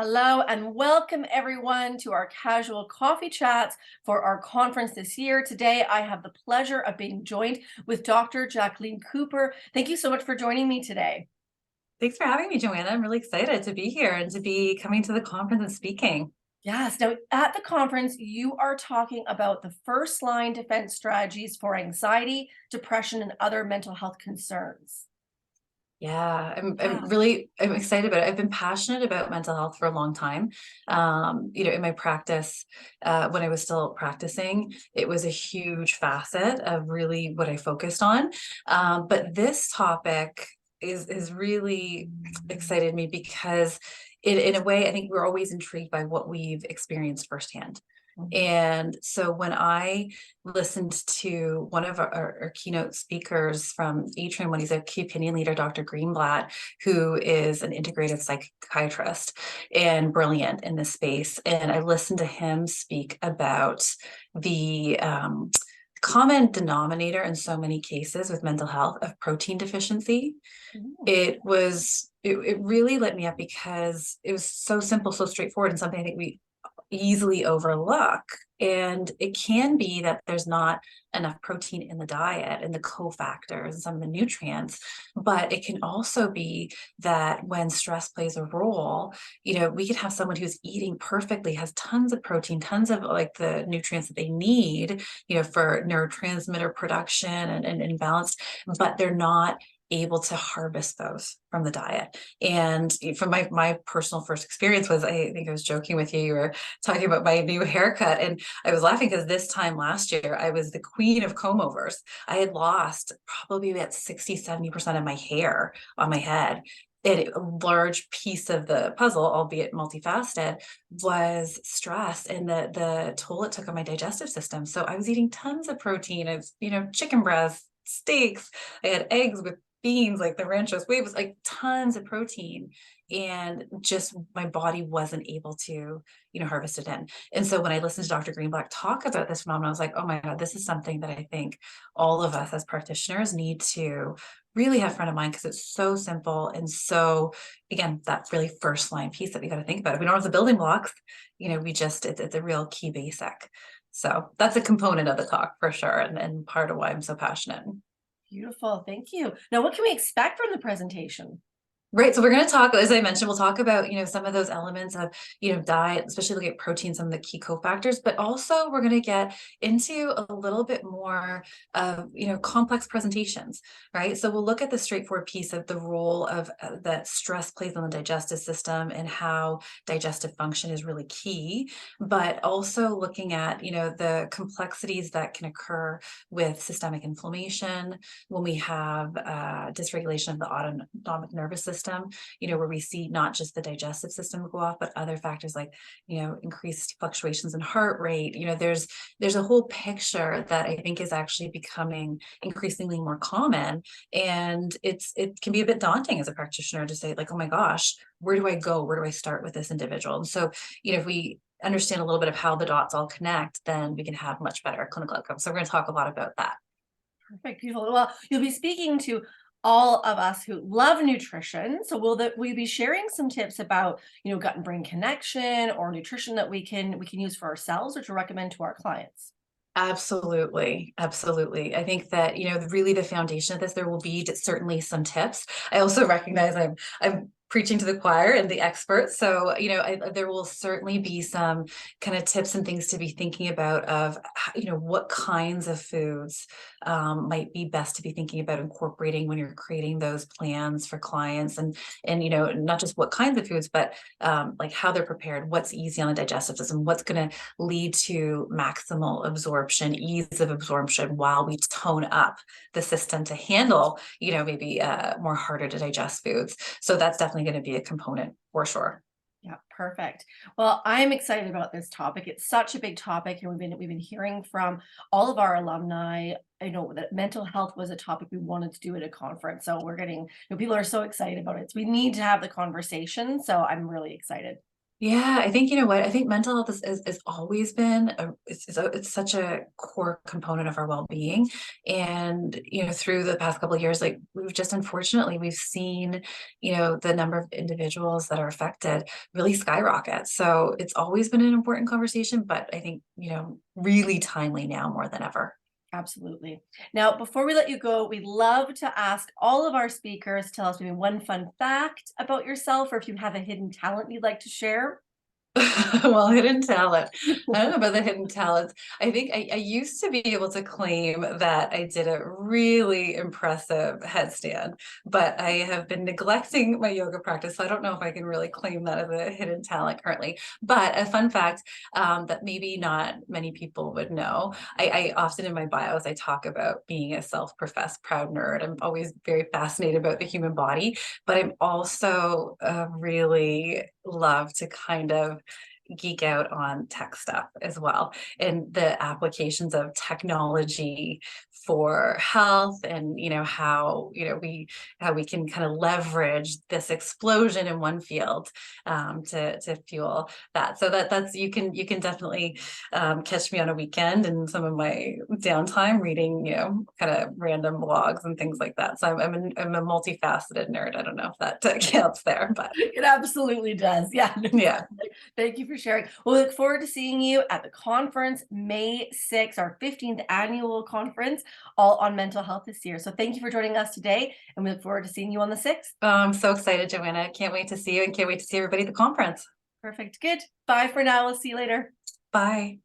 Hello and welcome everyone to our casual coffee chats for our conference this year. Today, I have the pleasure of being joined with Dr. Jacqueline Cooper. Thank you so much for joining me today. Thanks for having me, Joanna. I'm really excited to be here and to be coming to the conference and speaking. Yes, now at the conference, you are talking about the first line defense strategies for anxiety, depression, and other mental health concerns. Yeah, I'm Yeah. really I'm excited about it. I've been passionate about mental health for a long time. In my practice, when I was still practicing, it was a huge facet of really what I focused on. But this topic is really excited me because in a way, I think we're always intrigued by what we've experienced firsthand. Mhm. And so when I listened to one of our keynote speakers from Atrium, when he's a key opinion leader, Dr. Greenblatt, who is an integrative psychiatrist and brilliant in this space. And I listened to him speak about the common denominator in so many cases with mental health of protein deficiency. Ooh. It really lit me up because it was so simple, so straightforward, and something I think we easily overlook. And it can be that there's not enough protein in the diet and the cofactors and some of the nutrients, but it can also be that when stress plays a role, we could have someone who's eating perfectly, has tons of protein, tons of like the nutrients that they need, for neurotransmitter production and balance, but they're not able to harvest those from the diet. And from my personal first experience was, I think I was joking with you, you were talking about my new haircut, and I was laughing because this time last year I was the queen of comb overs. I had lost probably about 60-70% of my hair on my head. And a large piece of the puzzle, albeit multifaceted, was stress and the toll it took on my digestive system. So I was eating tons of protein of, chicken breasts, steaks. I had eggs with beans, like the ranchos was like tons of protein, and just my body wasn't able to harvest it in. And so when I listened to Dr. Greenblatt talk about this phenomenon, I was like, oh my god, this is something that I think all of us as practitioners need to really have front of mind, because it's so simple. And so again, that really first line piece that we got to think about, if we don't have the building blocks, it's a real key basic. So that's a component of the talk for sure, and part of why I'm so passionate. Beautiful. Thank you. Now, what can we expect from the presentation? Right. So we're going to talk, as I mentioned, we'll talk about, some of those elements of, diet, especially looking at protein, some of the key cofactors, but also we're going to get into a little bit more of, complex presentations, right? So we'll look at the straightforward piece of the role of that stress plays on the digestive system and how digestive function is really key, but also looking at, the complexities that can occur with systemic inflammation when we have dysregulation of the autonomic nervous system, where we see not just the digestive system go off, but other factors like, increased fluctuations in heart rate. There's a whole picture that I think is actually becoming increasingly more common. And it can be a bit daunting as a practitioner to say, like, oh my gosh, where do I go? Where do I start with this individual? And so, if we understand a little bit of how the dots all connect, then we can have much better clinical outcomes. So we're going to talk a lot about that. Perfect. Beautiful. Well, you'll be speaking to all of us who love nutrition. So we'll be sharing some tips about, gut and brain connection or nutrition that we can use for ourselves or to recommend to our clients. Absolutely. Absolutely. I think that, really the foundation of this, there will be certainly some tips. I also recognize I'm preaching to the choir and the experts. So, there will certainly be some kind of tips and things to be thinking about of, what kinds of foods might be best to be thinking about incorporating when you're creating those plans for clients, and, not just what kinds of foods, but like how they're prepared, what's easy on the digestive system, what's going to lead to maximal absorption, ease of absorption, while we tone up the system to handle, maybe more harder to digest foods. So that's definitely going to be a component for sure. Yeah, perfect. Well, I'm excited about this topic. It's such a big topic, and we've been hearing from all of our alumni. I know that mental health was a topic we wanted to do at a conference, so we're getting, people are so excited about it. So we need to have the conversation. So I'm really excited. Yeah, I think, you know what, I think mental health is always been it's such a core component of our well-being. And, you know, through the past couple of years, like we've just unfortunately we've seen, you know, the number of individuals that are affected really skyrocket. So it's always been an important conversation, but I think, you know, really timely now more than ever. Absolutely. Now, before we let you go, we'd love to ask all of our speakers, tell us maybe one fun fact about yourself, or if you have a hidden talent you'd like to share. Well, hidden talent. I don't know about the hidden talents. I think I used to be able to claim that I did a really impressive headstand, but I have been neglecting my yoga practice. So I don't know if I can really claim that as a hidden talent currently. But a fun fact that maybe not many people would know. I often in my bios, I talk about being a self-professed proud nerd. I'm always very fascinated about the human body, but I'm also really love to kind of geek out on tech stuff as well, and the applications of technology for health, and you know how, you know, we can kind of leverage this explosion in one field to fuel that. So that's you can definitely catch me on a weekend and some of my downtime reading, you know, kind of random blogs and things like that. So I'm a multifaceted nerd. I don't know if that counts there, but It absolutely does. Yeah. yeah. Thank you for sharing. We'll look forward to seeing you at the conference May 6th, our 15th annual conference, all on mental health this year. So thank you for joining us today, and we look forward to seeing you on the 6th. I'm so excited, Joanna. Can't wait to see you and can't wait to see everybody at the conference. Perfect. Good. Bye for now. We'll see you later. Bye.